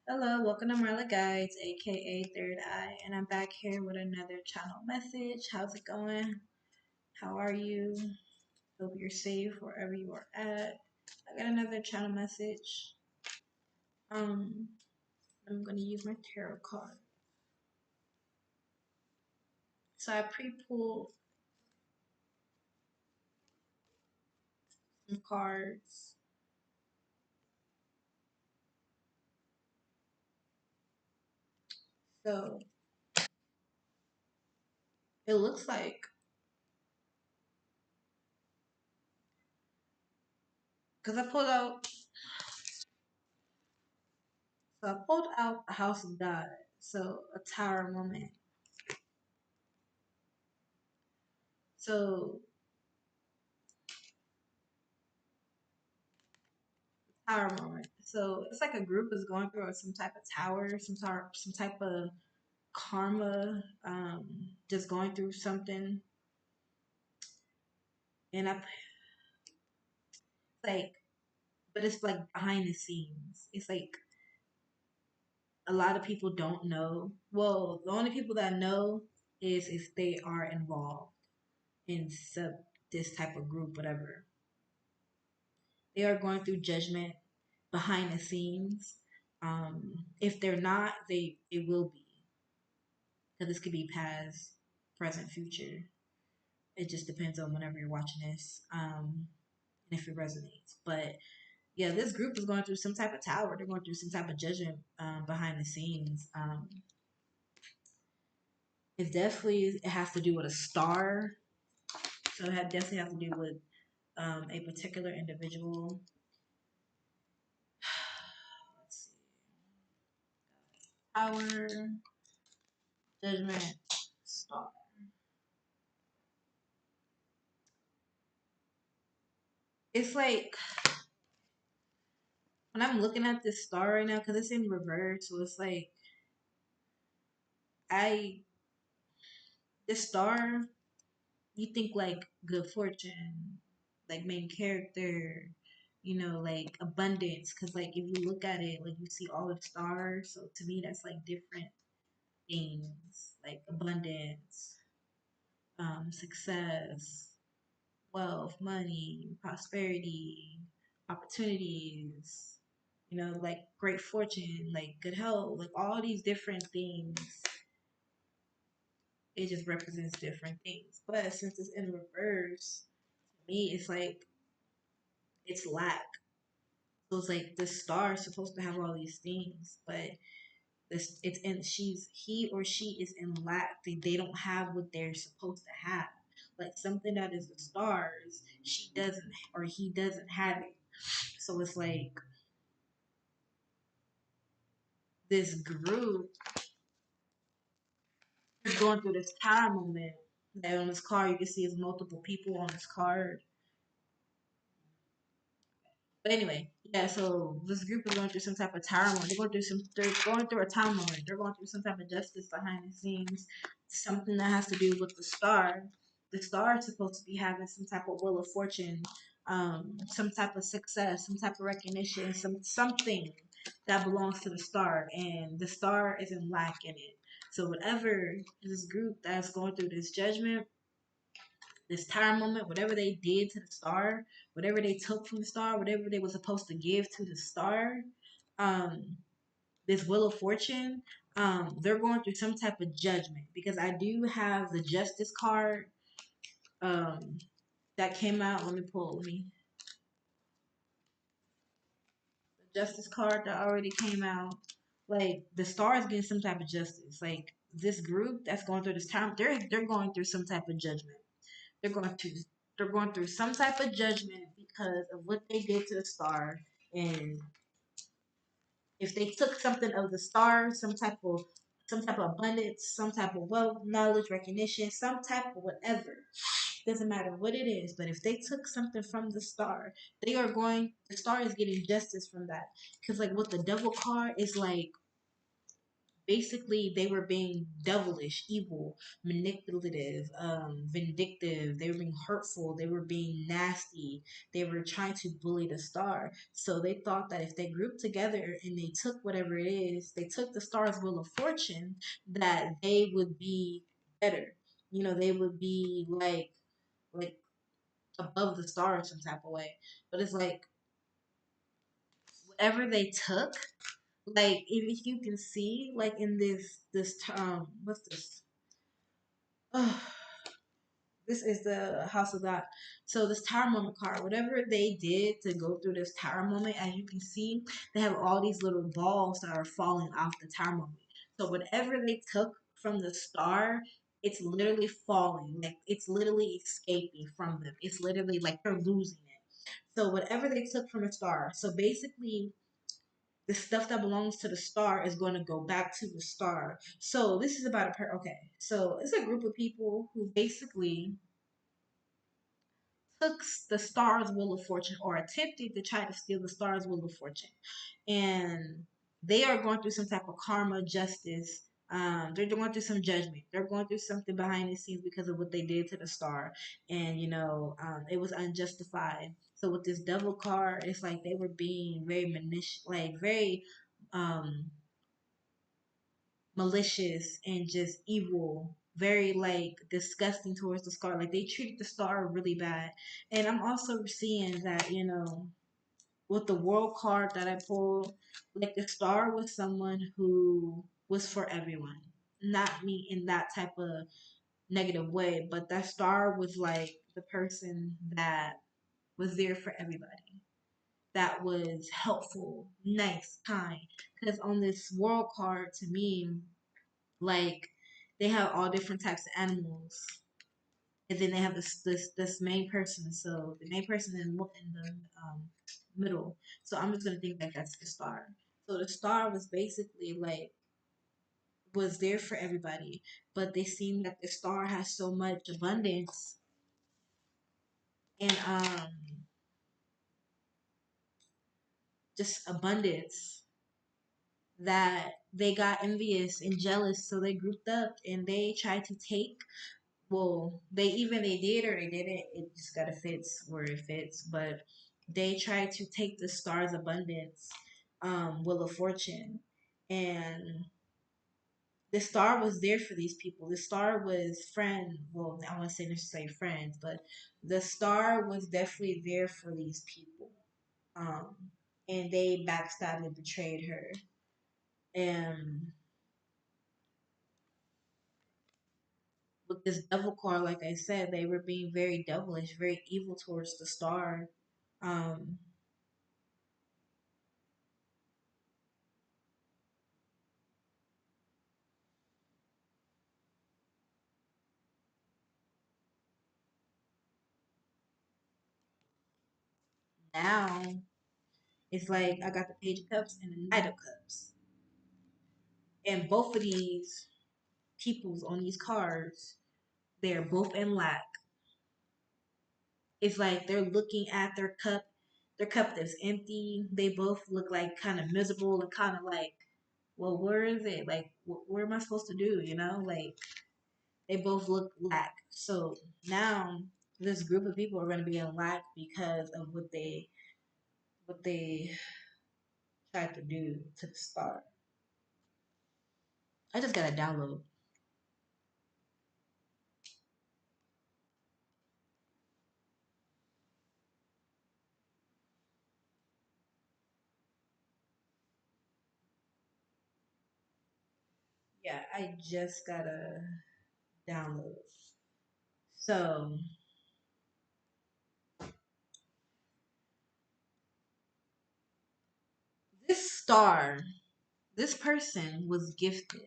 Hello, welcome to Marla Guides, aka Third Eye, and I'm back here with another channel message. How's it going? How are you? Hope you're safe wherever you are at. I got another channel message. Um, I'm gonna use my tarot card. So I pre-pulled some cards. So it looks like, because I pulled out a House of God. So a Tower moment. So Tower moment. So it's like a group is going through some type of tower, some type of karma, just going through something. And I like, but it's like behind the scenes. It's like a lot of people don't know. Well, the only people that know is if they are involved in this type of group, whatever. They are going through judgment behind the scenes. If they're not, they will be, because this could be past, present, future. It just depends on whenever you're watching this, and if it resonates. But yeah, this group is going through some type of tower. They're going through some type of judgment behind the scenes. It has to do with a star, so definitely has to do with a particular individual. Let's see, tower, judgment, star. It's like when I'm looking at this star right now, because it's in reverse, so it's like I this star, you think like good fortune, like main character, like abundance. Because like if you look at it, like you see all the stars. So to me, that's like different things, like abundance, success, wealth, money, prosperity, opportunities. Like great fortune, like good health, like all these different things. It just represents different things. But since it's in reverse, to me, it's like it's lack. So it's like the star is supposed to have all these things, but this it's in he or she is in lack. They don't have what they're supposed to have. Like something that is the stars, she doesn't or he doesn't have it. So it's like this group is going through this tower moment. That on this card you can see is multiple people on this card. But anyway, yeah, so this group is going through some type of tower moment. They're going through a tower moment. They're going through some type of justice behind the scenes. Something that has to do with the star. The star is supposed to be having some type of wheel of fortune, some type of success, some type of recognition, something that belongs to the star, and the star is in lack in it. So whatever this group that's going through this judgment, this time moment, whatever they did to the star, whatever they took from the star, whatever they were supposed to give to the star, um, this Wheel of Fortune, they're going through some type of judgment, because I do have the Justice card um, that came out. Let me the Justice card that already came out. Like the star is getting some type of justice. Like this group that's going through this time, they're going through some type of judgment. They're going to they're going through some type of judgment because of what they did to the star. And if they took something of the star, some type of abundance, some type of wealth, knowledge, recognition, some type of whatever, doesn't matter what it is, but if they took something from the star, the star is getting justice from that. Because like with the devil card is like basically they were being devilish, evil, manipulative, vindictive. They were being hurtful. They were being nasty. They were trying to bully the star. So they thought that if they grouped together and they took whatever it is, they took the star's wheel of fortune, that they would be better. You know, they would be like above the stars some type of way. But it's like whatever they took, like if you can see, like in this what's this? This is the house of God. So this tower moment card, whatever they did to go through this tower moment, as you can see, they have all these little balls that are falling off the tower moment. So whatever they took from the star, it's literally falling. Like it's literally escaping from them. It's literally like they're losing it. So whatever they took from the star. So basically the stuff that belongs to the star is going to go back to the star. So this is about okay. So it's a group of people who basically took the star's wheel of fortune or attempted to try to steal the star's wheel of fortune, and they are going through some type of karma, justice. They're going through some judgment. They're going through something behind the scenes because of what they did to the star, and it was unjustified. So with this devil card, it's like they were being very like very um malicious and just evil, very like disgusting towards the star. Like they treated the star really bad. And I'm also seeing that, with the world card that I pulled, like the star was someone who was for everyone. Not me in that type of negative way, but that star was like the person that was there for everybody. That was helpful, nice, kind. Because on this world card, to me, like they have all different types of animals, and then they have this main person. So the main person in the middle. So I'm just gonna think that that's the star. So the star was basically like was there for everybody, but they seem that the star has so much abundance and just abundance that they got envious and jealous, so they grouped up and they tried to take. Well, they did or they didn't. It just gotta fits where it fits. But they tried to take the star's abundance, Wheel of Fortune, and the star was there for these people. The star was friend. Well, I want to say necessarily friends, but the star was definitely there for these people. Um, and they backstabbed and betrayed her. And with this devil card, like I said, they were being very devilish, very evil towards the star. Um, Now it's like I got the Page of Cups and the Knight of Cups, and both of these peoples on these cards, they're both in lack. It's like they're looking at their cup that's empty. They both look like kind of miserable and kind of like, well, where is it? Like, where am I supposed to do? Like they both look lack. So now this group of people are going to be in lack because of what they tried to do to the star. I just got to download. Yeah, I just gotta download. So this star, this person was gifted.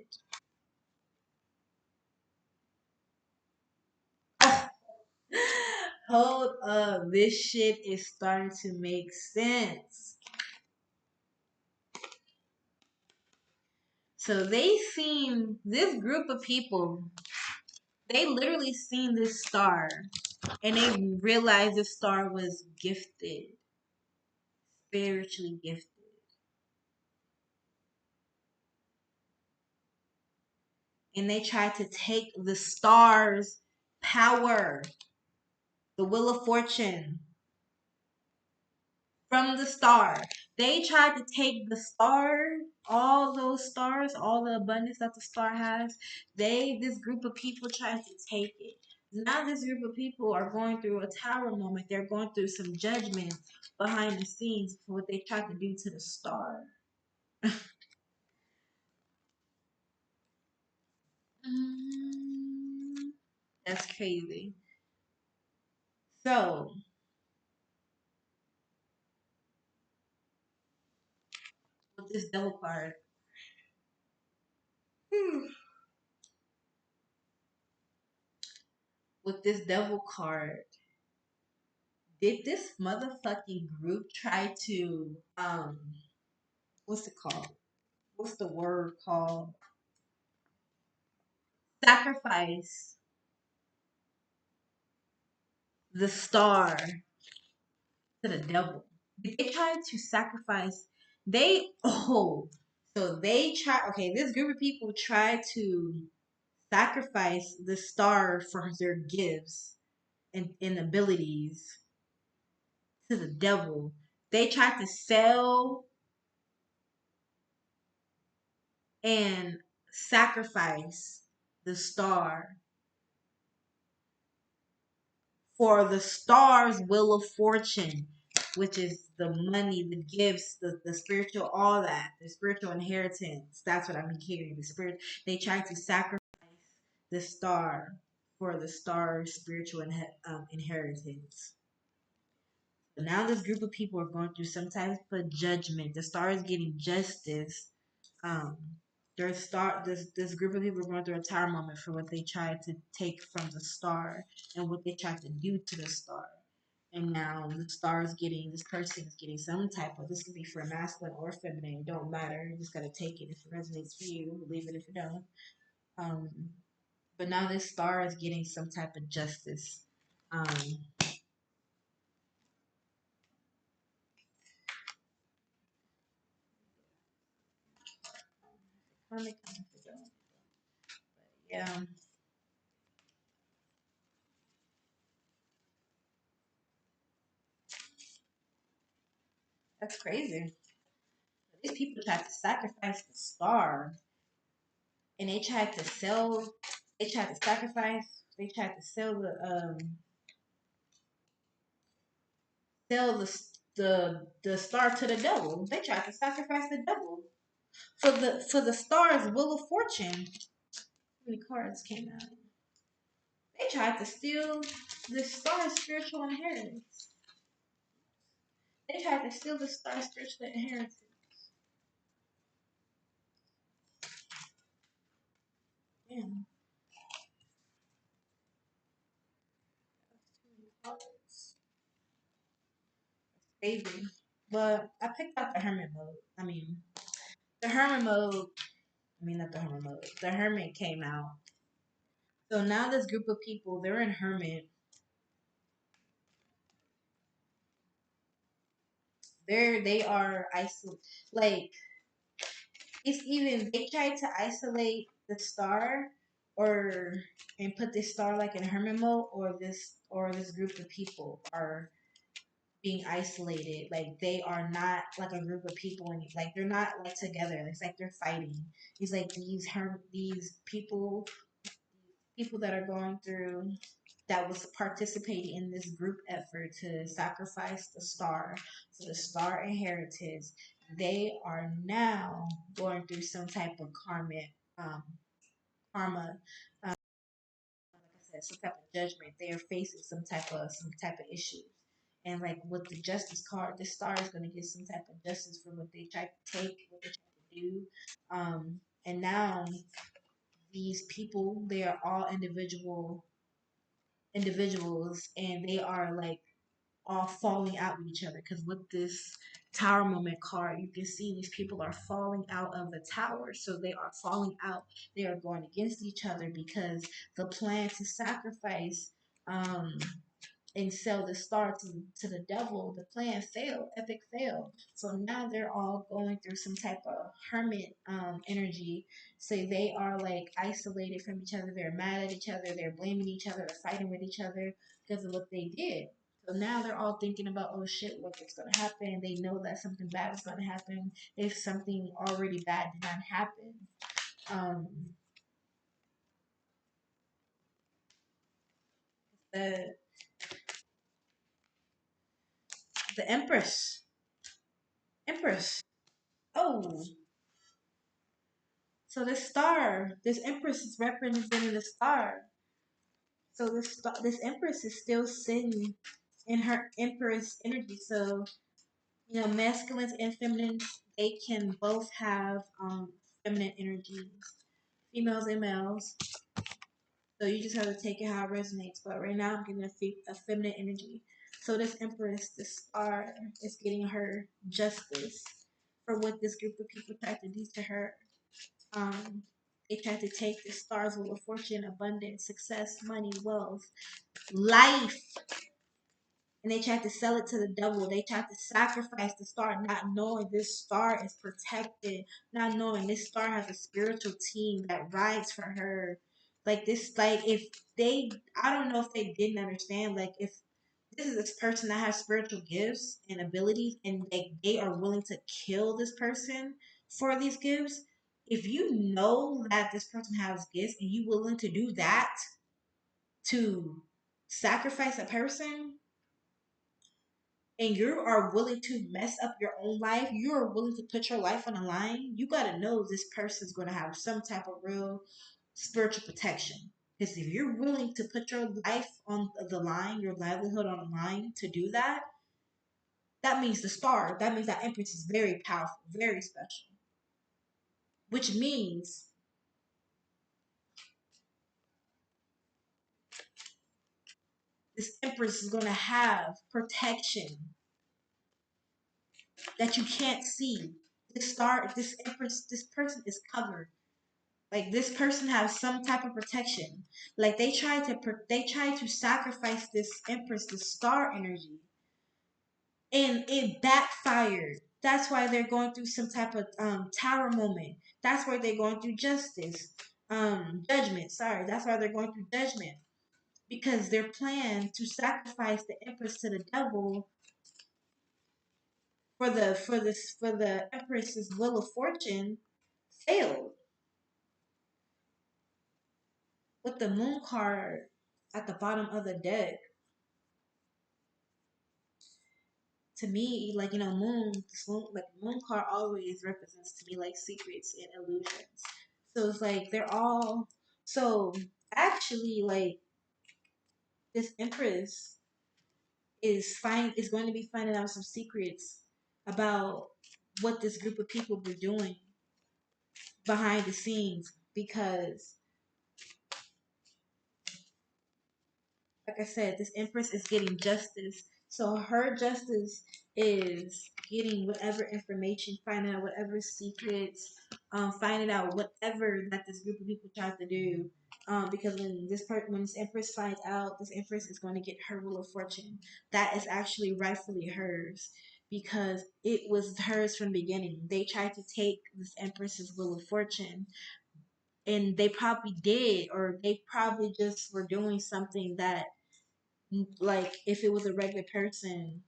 Hold up, this shit is starting to make sense. So they seen this group of people. They literally seen this star, and they realized this star was gifted, spiritually gifted. and they tried to take the star's power, the wheel of fortune from the star. They tried to take the star, all those stars, all the abundance that the star has. This group of people tried to take it. Now this group of people are going through a tower moment. They're going through some judgment behind the scenes for what they tried to do to the star. Mm, that's crazy. So with this devil card, with this devil card, did this motherfucking group try to what's it called? What's the word called? Sacrifice the star to the devil. They tried to sacrifice. They try. Okay, this group of people tried to sacrifice the star for their gifts and abilities to the devil. They tried to sell and sacrifice the star for the star's wheel of fortune, which is the money, the gifts, the spiritual, all that, the spiritual inheritance. That's what I'm hearing. The spirit. They tried to sacrifice the star for the star's spiritual inheritance. But now this group of people are going through some type of judgment. The star is getting justice. Um, this group of people are going through a tower moment for what they tried to take from the star and what they tried to do to the star. And now the star is getting this person is getting some type of this could be for masculine or feminine. It don't matter. You just gotta take it if it resonates for you. Leave it if it don't. Um, but now this star is getting some type of justice. Um, yeah, that's crazy. These people tried to sacrifice the star, and they tried to sell. They tried to sacrifice. They tried to sell the star to the devil. They tried to sacrifice the devil for the star's wheel of fortune. How many cards came out? They tried to steal the star's spiritual inheritance. They tried to steal the star's spiritual inheritance. Yeah, crazy. But I picked out the hermit mode. The hermit mode. Not the hermit mode. The hermit came out. So now this group of people, they're in hermit. They are isolated. Like it's even they tried to isolate the star or and put this star like in hermit mode or this group of people are being isolated. Like they are not like a group of people and like they're not like together. It's like they're fighting. It's like these people that are going through that was participating in this group effort to sacrifice the star to the star inheritance, they are now going through some type of um, karma, like I said, some type of judgment. They are facing some type of issues. And like with the justice card, this star is going to get some type of justice for what they tried to take, what they tried to do. And now these people, they are all individuals, and they are like all falling out with each other because with this tower moment card you can see these people are falling out of the tower, so they are falling out, they are going against each other because the plan to sacrifice um and sell the star to the devil, the plan failed, epic fail. So now they're all going through some type of hermit energy. So they are like isolated from each other. They're mad at each other. They're blaming each other. They're fighting with each other because of what they did. So now they're all thinking about, oh shit, what's going to happen? They know that something bad is going to happen if something already bad did not happen. Um, the the Empress. Oh, so this star, this Empress is representing the star. So this Empress is still sitting in her Empress energy. So masculines and feminines, they can both have feminine energies, females and males. So you just have to take it how it resonates. But right now, I'm getting a feminine energy. So this Empress, this star, is getting her justice for what this group of people tried to do to her. Um, they tried to take the star's wheel of fortune, abundance, success, money, wealth, life, and they tried to sell it to the devil. They tried to sacrifice the star, not knowing this star is protected, not knowing this star has a spiritual team that rides for her. Like this, like if they, I don't know if they didn't understand, like if this is this person that has spiritual gifts and abilities, and they are willing to kill this person for these gifts. If you know that this person has gifts and you willing to do that to sacrifice a person, and you are willing to mess up your own life, you are willing to put your life on the line, you got to know this person's going to have some type of real spiritual protection. Because if you're willing to put your life on the line, your livelihood on the line to do that, that means the star, that means that Empress is very powerful, very special. Which means this Empress is going to have protection that you can't see. This star, this Empress, this person is covered. Like this person has some type of protection. Like they try to sacrifice this Empress, the star energy, and it backfired. That's why they're going through some type of tower moment. That's why they're going through justice, judgment. Sorry, that's why they're going through judgment, because their plan to sacrifice the Empress to the devil for the Empress's will of fortune failed. With the Moon card at the bottom of the deck, to me, like moon, this moon, like moon card always represents to me like secrets and illusions. So it's like they're all so actually like this Empress is going to be finding out some secrets about what this group of people were doing behind the scenes, because like I said, this Empress is getting justice. So her justice is getting whatever information, finding out whatever secrets, finding out whatever that this group of people tried to do. Because when this Empress finds out, this Empress is going to get her wheel of fortune. That is actually rightfully hers because it was hers from the beginning. They tried to take this Empress's wheel of fortune, and they probably did, or they probably just were doing something that, like if it was a regular person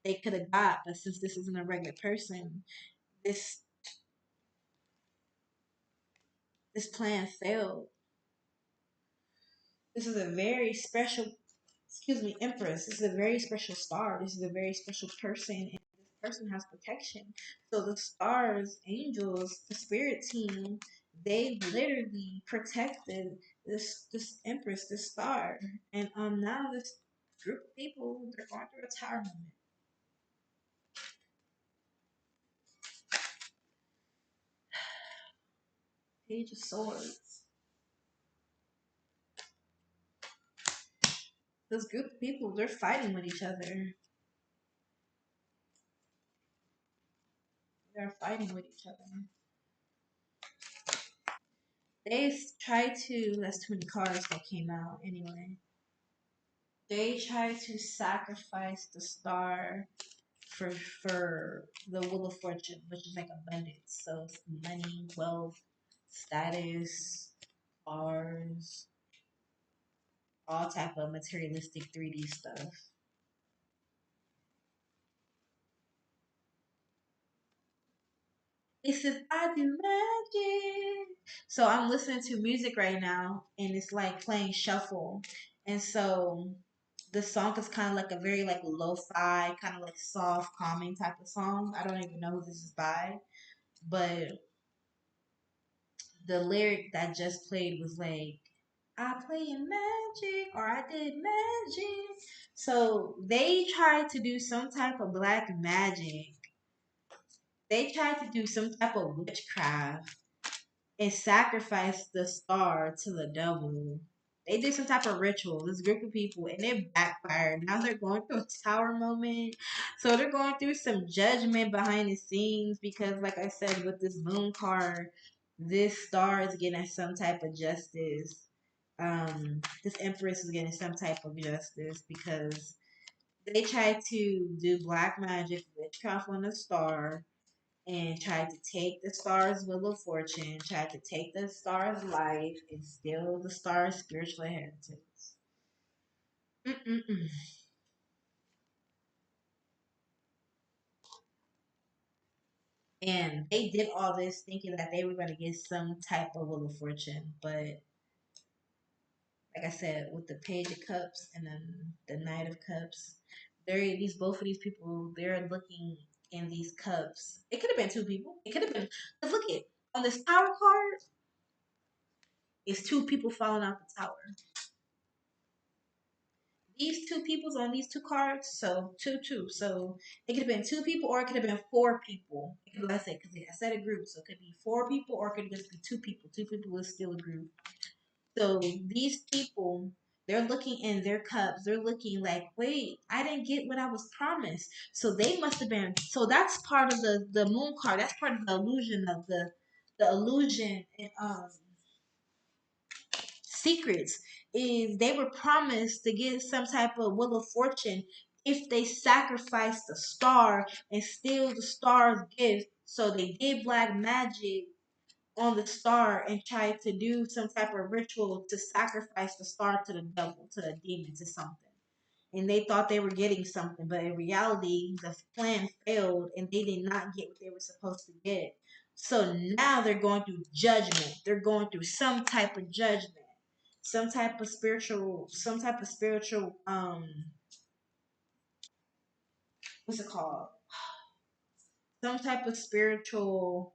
they could have got, but since this isn't a regular person, this this plan failed. This is a very special, excuse me, Empress. This is a very special star. This is a very special person, and this person has protection. So the stars, angels, the spirit team, they literally protected this Empress, this star, and now this group of people, they're going through a tower moment. Page of Swords. This group of people, they're fighting with each other. They're fighting with each other. They tried to. That's too many cards that came out anyway. They try to sacrifice the star for the wheel of fortune, which is like abundance. So it's money, wealth, status, cars, all type of materialistic 3D stuff. It says I do magic. So I'm listening to music right now, and it's like playing shuffle, and so the song is kind of like a very like lo-fi, kind of like soft, calming type of song. I don't even know who this is by, but the lyric that just played was like, I play in magic or I did magic. So they tried to do some type of black magic. They tried to do some type of witchcraft and sacrifice the star to the devil. They did some type of ritual, this group of people, and it backfired. Now they're going through a tower moment. So they're going through some judgment behind the scenes because, like I said, with this moon card, this star is getting some type of justice. This empress is getting some type of justice because they tried to do black magic, witchcraft on the star, and tried to take the star's wheel of fortune, tried to take the star's life, and steal the star's spiritual inheritance. Mm-mm-mm. And they did all this thinking that they were going to get some type of wheel of fortune. But like I said, with the Page of Cups and then the Knight of Cups, these both of these people, they're looking in these cups. It could have been two people. It could have been. Cause look it on this tower card, it's two people falling out the tower. These two peoples on these two cards, so two. So it could have been two people or it could have been four people. Like I said, because I said a group, so it could be four people or it could just be two people. Two people is still a group. So these people, they're looking in their cups. They're looking like, wait, I didn't get what I was promised. So they must have been. So that's part of the moon card. That's part of the illusion of the illusion and secrets is they were promised to get some type of wheel of fortune if they sacrificed the star and steal the star's gift. So they did black magic on the star and tried to do some type of ritual to sacrifice the star to the devil, to a demon, to something. And they thought they were getting something, but in reality, the plan failed and they did not get what they were supposed to get. So now they're going through judgment. They're going through some type of judgment, some type of spiritual, what's it called? Some type of spiritual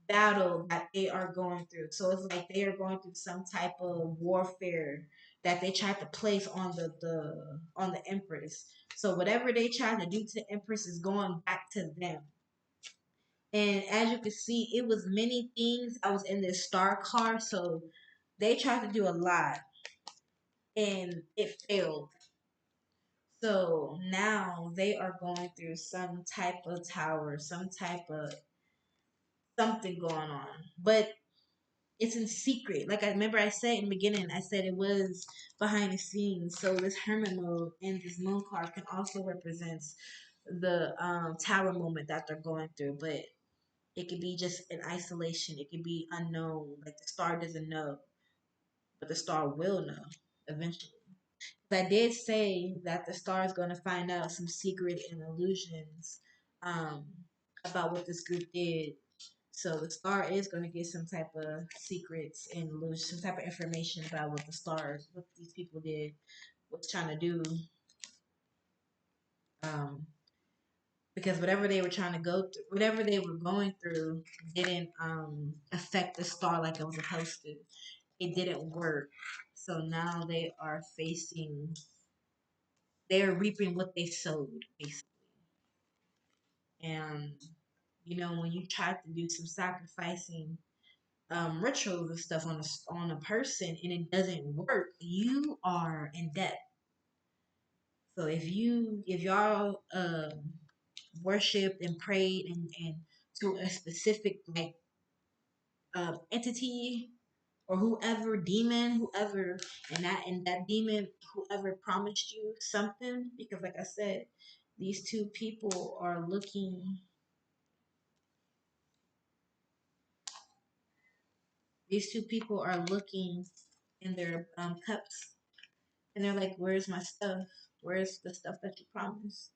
battle that they are going through. So it's like they are going through some type of warfare that they tried to place on the Empress. So whatever they tried to do to the Empress is going back to them. And as you can see, it was many things that was in this star card. So they tried to do a lot and it failed. So now they are going through some type of tower, some type of something going on. But it's in secret. Like I remember I said in the beginning, I said it was behind the scenes. So this hermit mode and this moon card can also represent the tower moment that they're going through. But it could be just in isolation. It could be unknown. Like the star doesn't know, but the star will know eventually. But I did say that the star is going to find out some secret and illusions um, about what this group did. So the star is going to get some type of secrets and illusions, some type of information about what the stars, what these people did, what's trying to do. Um, because whatever they were trying to go through, whatever they were going through, didn't affect the star like it was supposed to. It didn't work. So now they are facing, they're reaping what they sowed, basically. And when you try to do some sacrificing rituals and stuff on a person and it doesn't work, you are in debt. So if y'all worshipped and prayed and to a specific like entity or whoever demon, whoever, and that demon, whoever promised you something, because like I said, these two people are looking. These two people are looking in their cups, and they're like, "Where's my stuff? Where's the stuff that you promised?"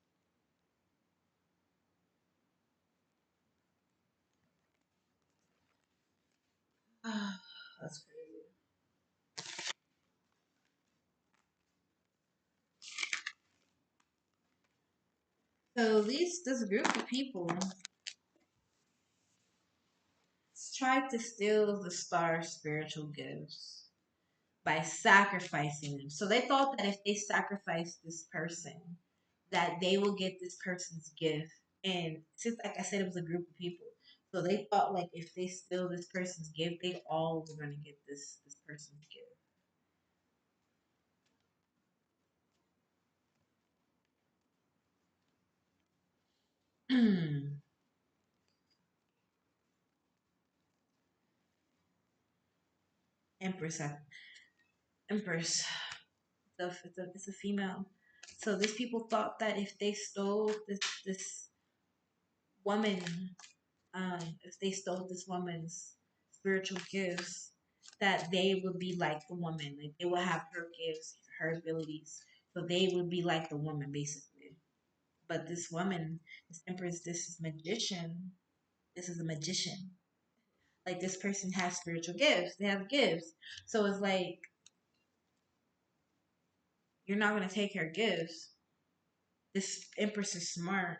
That's crazy. So this group of people tried to steal the star's spiritual gifts by sacrificing them. So they thought that if they sacrificed this person, that they will get this person's gift. And since, like I said, it was a group of people, so they thought like if they steal this person's gift, they all were gonna get this person's gift. Empress, Empress. It's a female. So these people thought that if they stole this woman, if they stole this woman's spiritual gifts, that they would be like the woman. Like they would have her gifts, her abilities. So they would be like the woman, basically. But this woman, this empress, this is magician. This is a magician. Like this person has spiritual gifts. They have gifts. So it's like you're not gonna take her gifts. This empress is smart.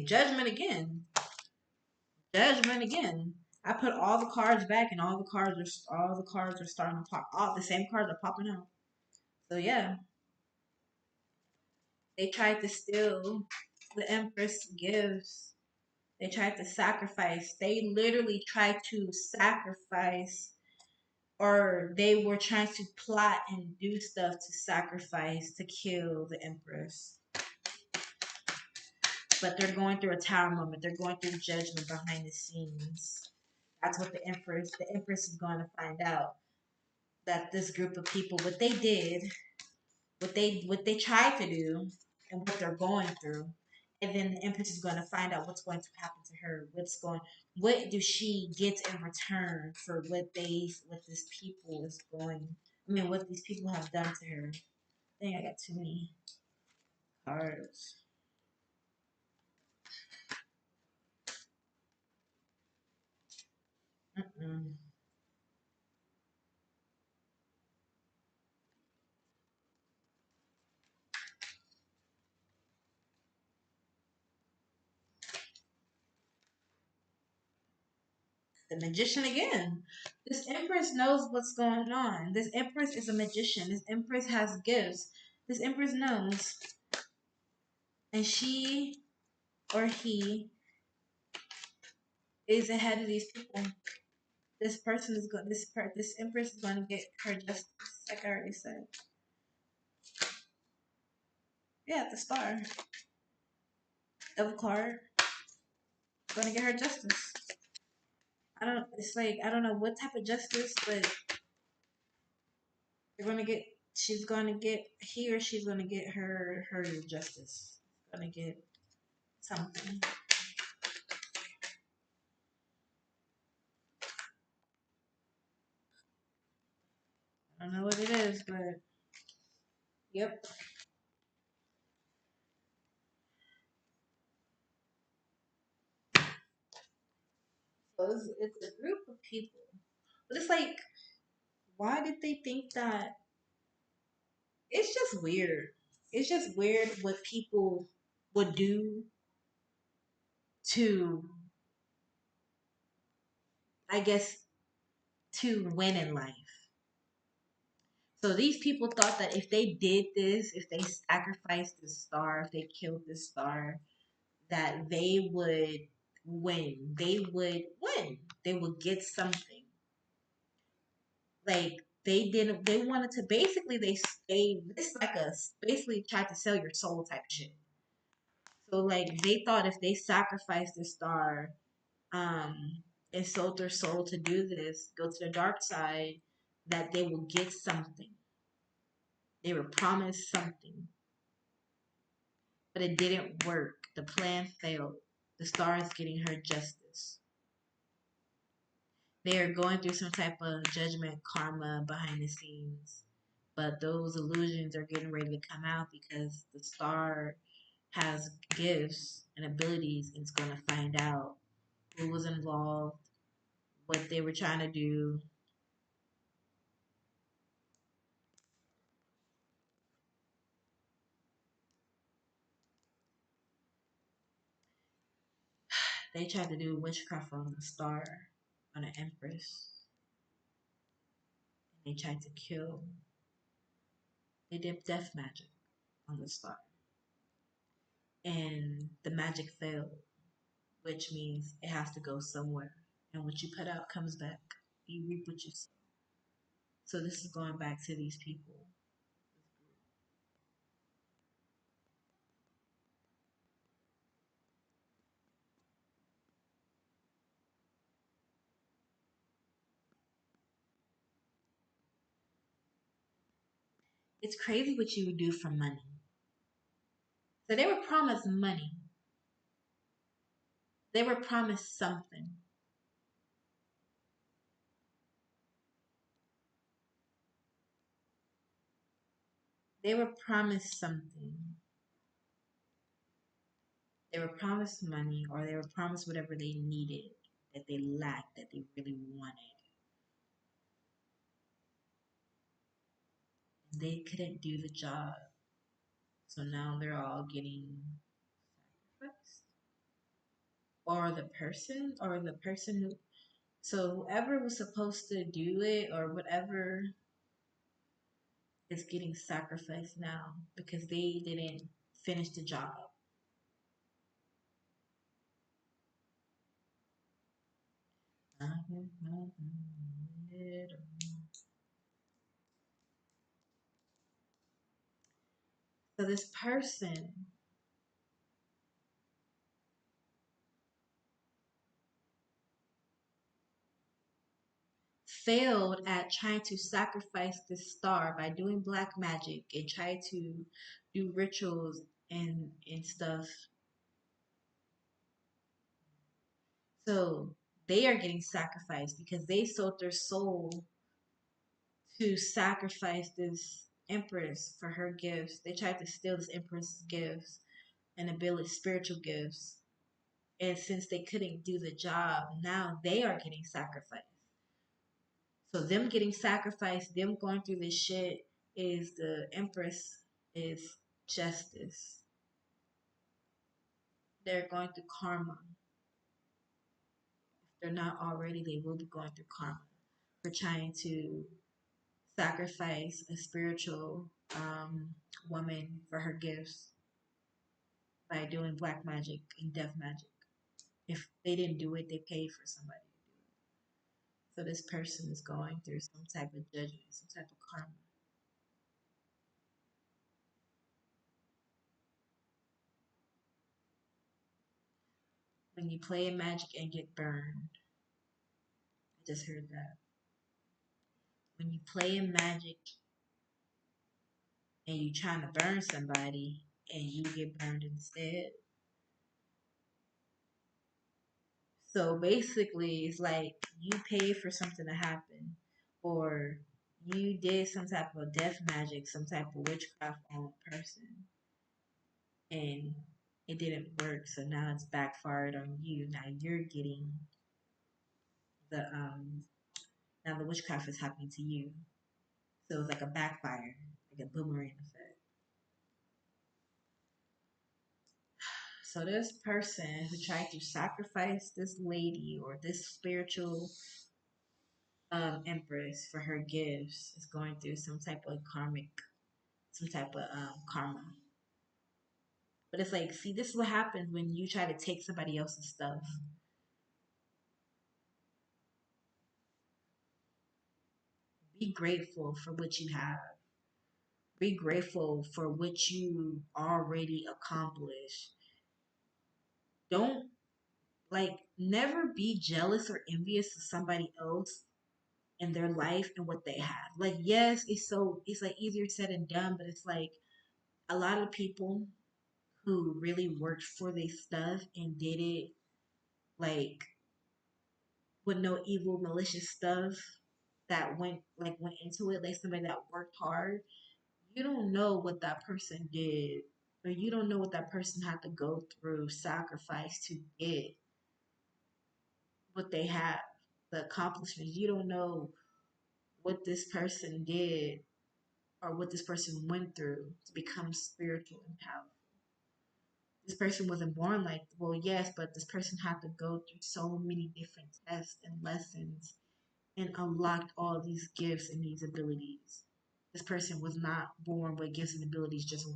Judgment again. Judgment again. I put all the cards back, and all the cards are starting to pop. All the same cards are popping out. So yeah, they tried to steal the Empress gifts. They tried to sacrifice. They literally tried to sacrifice, or they were trying to plot and do stuff to sacrifice to kill the Empress. But they're going through a tower moment. They're going through judgment behind the scenes. That's what the Empress is going to find out, that this group of people, what they did, what they tried to do, and what they're going through, and then the Empress is going to find out what's going to happen to her. What do she get in return for what this people is going? I mean, what these people have done to her. I think I got too many cards. Mm-mm. The magician again. This empress knows what's going on. This empress is a magician. This empress has gifts. This empress knows, and she or he is ahead of these people. This person is going. This empress is going to get her justice, like I already said. Yeah, the star of a card going to get her justice. I don't. It's like I don't know what type of justice, but they're going to get. She's going to get he or she's going to get her justice. Going to get something. I don't know what it is, but yep. So it's a group of people, but it's like, why did they think that? It's just weird. It's just weird what people would do to, I guess, to win in life. So these people thought that if they did this, if they sacrificed the star, if they killed the star, that they would win. They would win. They would get something. Like they didn't. They wanted to basically they this like a basically tried to sell your soul type shit. So like they thought if they sacrificed the star, um, and sold their soul to do this, go to the dark side, that they will get something. They were promised something, but it didn't work. The plan failed. The star is getting her justice. They are going through some type of judgment karma behind the scenes, but those illusions are getting ready to come out because the star has gifts and abilities and it's going to find out who was involved, what they were trying to do. They tried to do witchcraft on the star, on an empress. They tried to kill. They did death magic on the star. And the magic failed, which means it has to go somewhere. And what you put out comes back. You reap what you sow. So this is going back to these people. It's crazy what you would do for money. So they were promised money. They were promised something. They were promised something. They were promised money or they were promised whatever they needed, that they lacked, that they really wanted. They couldn't do the job. So now they're all getting sacrificed. Or the person who, so whoever was supposed to do it or whatever is getting sacrificed now because they didn't finish the job. So this person failed at trying to sacrifice this star by doing black magic and try to do rituals and stuff. So they are getting sacrificed because they sold their soul to sacrifice this empress for her gifts. They tried to steal this empress's gifts and ability, spiritual gifts. And since they couldn't do the job, now they are getting sacrificed. So them getting sacrificed, them going through this shit is the Empress is justice. They're going through karma. If they're not already, they will be going through karma for trying to sacrifice a spiritual woman for her gifts by doing black magic and death magic. If they didn't do it, they paid for somebody to do it. So this person is going through some type of judgment, some type of karma. When you play in magic and get burned, I just heard that. When you play in magic and you trying to burn somebody and you get burned instead. So basically, it's like you paid for something to happen, or you did some type of death magic, some type of witchcraft on a person, and it didn't work. So now it's backfired on you. Now you're getting the now the witchcraft is happening to you. So it's like a backfire, like a boomerang effect. So this person who tried to sacrifice this lady or this spiritual empress for her gifts is going through some type of karmic, some type of karma. But it's like, see, this is what happens when you try to take somebody else's stuff. Be grateful for what you have. Be grateful for what you already accomplished. Don't like never be jealous or envious of somebody else and their life and what they have. Like, yes, it's like easier said than done, but it's like a lot of people who really worked for their stuff and did it like with no evil, malicious stuff that went into it, like somebody that worked hard. You don't know what that person did, or you don't know what that person had to go through, sacrifice to get what they have, the accomplishments. You don't know what this person did or what this person went through to become spiritual and powerful. This person wasn't born like, well, yes, but this person had to go through so many different tests and lessons and unlocked all these gifts and these abilities. This person was not born with gifts and abilities just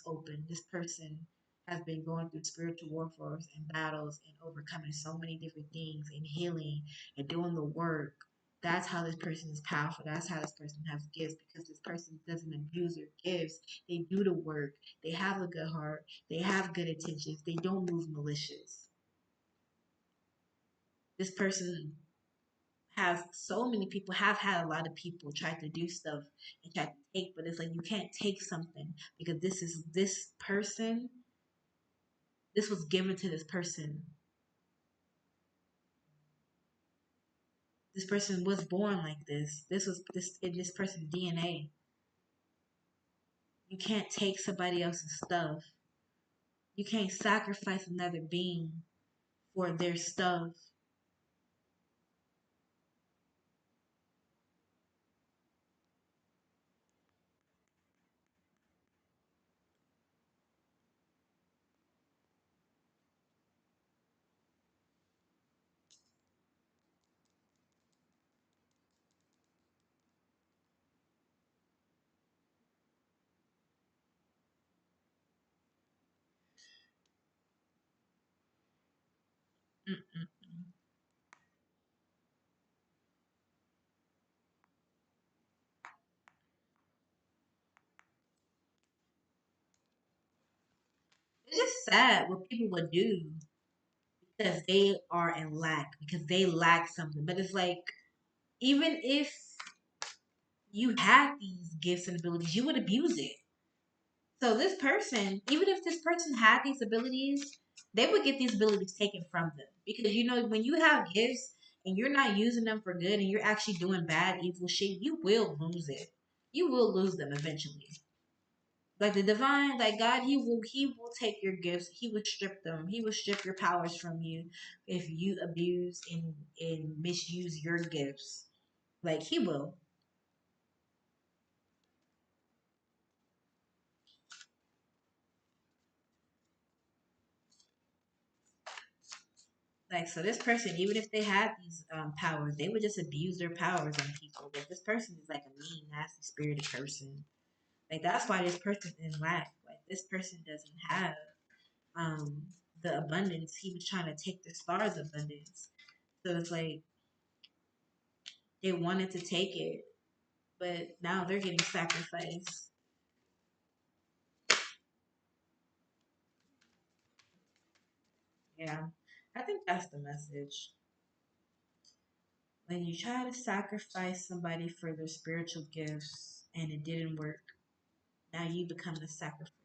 open. This person has been going through spiritual warfare and battles and overcoming so many different things and healing and doing the work. That's how this person is powerful. That's how this person has gifts because this person doesn't abuse their gifts. They do the work. They have a good heart. They have good intentions. They don't move malicious. This person have so many people have had a lot of people try to do stuff and try to take, but it's like you can't take something because this person, this was given to this person. This person was born like this. This was this in this person's DNA. You can't take somebody else's stuff. You can't sacrifice another being for their stuff. Mm-mm. It's just sad what people would do because they are in lack because they lack something. But it's like even if you had these gifts and abilities, you would abuse it. So this person, even if this person had these abilities, they would get these abilities taken from them. Because you know, when you have gifts and you're not using them for good and you're actually doing bad, evil shit, you will lose it. You will lose them eventually. Like the divine, like God, he will take your gifts, he will strip them, he will strip your powers from you if you abuse and misuse your gifts. Like he will. Like, so this person, even if they had these powers, they would just abuse their powers on people. Like, this person is like a mean, nasty, spirited person. Like, that's why this person is in lack. Like, this person doesn't have um, the abundance. He was trying to take the star's abundance. So it's like they wanted to take it, but now they're getting sacrificed. Yeah, I think that's the message. When you try to sacrifice somebody for their spiritual gifts and it didn't work, now you become the sacrifice.